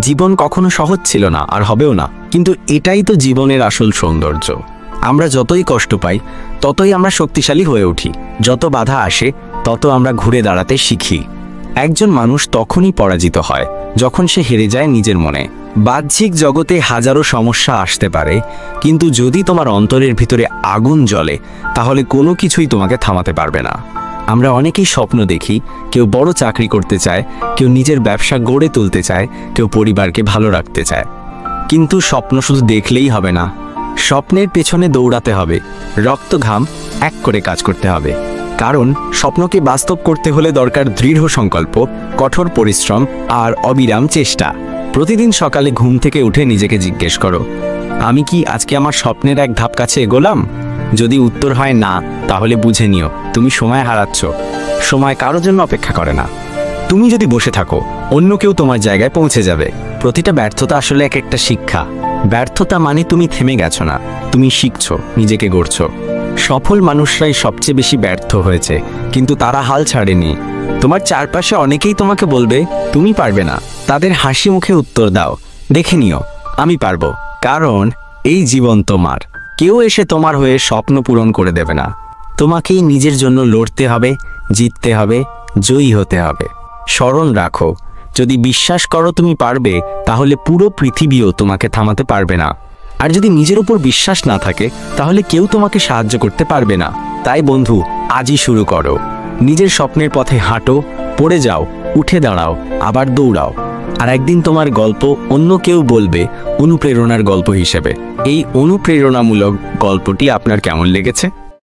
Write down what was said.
জীবন কখনো সহজ ছিল না, আর হবেও না, কিন্তু এটাই তো জীবনের আসল সৌন্দর্য। আমরা যতই কষ্ট পাই ততই আমরা শক্তিশালী হয়ে উঠি, যত বাধা আসে তত আমরা ঘুরে দাঁড়াতে শিখি। একজন মানুষ তখনই পরাজিত হয় যখন সে হেরে যায় নিজের মনে। বাহ্যিক জগতে হাজারো সমস্যা আসতে পারে, কিন্তু যদি তোমার অন্তরের ভিতরে আগুন জ্বলে তাহলে কোনো কিছুই তোমাকে থামাতে পারবে না। আমরা অনেকেই স্বপ্ন দেখি, কেউ বড় চাকরি করতে চায়, কেউ নিজের ব্যবসা গড়ে তুলতে চায়, কেউ পরিবারকে ভালো রাখতে চায়। কিন্তু স্বপ্ন শুধু দেখলেই হবে না, স্বপ্নের পেছনে দৌড়াতে হবে, রক্ত ঘাম এক করে কাজ করতে হবে। কারণ স্বপ্নকে বাস্তব করতে হলে দরকার দৃঢ় সংকল্প, কঠোর পরিশ্রম আর অবিরাম চেষ্টা। প্রতিদিন সকালে ঘুম থেকে উঠে নিজেকে জিজ্ঞেস করো, আমি কি আজকে আমার স্বপ্নের এক ধাপ কাছে এগোলাম? যদি উত্তর হয় না, তাহলে বুঝে নিও তুমি সময় হারাচ্ছ। সময় কারোর জন্য অপেক্ষা করে না। তুমি যদি বসে থাকো, অন্য কেউ তোমার জায়গায় পৌঁছে যাবে। প্রতিটা ব্যর্থতা আসলে এক একটা শিক্ষা। ব্যর্থতা মানে তুমি থেমে গেছো না, তুমি শিখছো, নিজেকে গড়ছো। সফল মানুষরাই সবচেয়ে বেশি ব্যর্থ হয়েছে, কিন্তু তারা হাল ছাড়েনি। তোমার চারপাশে অনেকেই তোমাকে বলবে তুমি পারবে না, তাদের হাসি মুখে উত্তর দাও, দেখে নিও আমি পারবো। কারণ এই জীবন তোমার, কেউ এসে তোমার হয়ে স্বপ্ন পূরণ করে দেবে না। তোমাকেই নিজের জন্য লড়তে হবে, জিততে হবে, জয়ী হতে হবে। স্মরণ রাখো, যদি বিশ্বাস করো তুমি পারবে, তাহলে পুরো পৃথিবীও তোমাকে থামাতে পারবে না। আর যদি নিজের উপর বিশ্বাস না থাকে, তাহলে কেউ তোমাকে সাহায্য করতে পারবে না। তাই বন্ধু, আজই শুরু করো। নিজের স্বপ্নের পথে হাঁটো, পড়ে যাও, উঠে দাঁড়াও, আবার দৌড়াও। আর একদিন তোমার গল্প অন্য কেউ বলবে অনুপ্রেরণার গল্প হিসেবে। এই অনুপ্রেরণামূলক গল্পটি আপনার কেমন লেগেছে?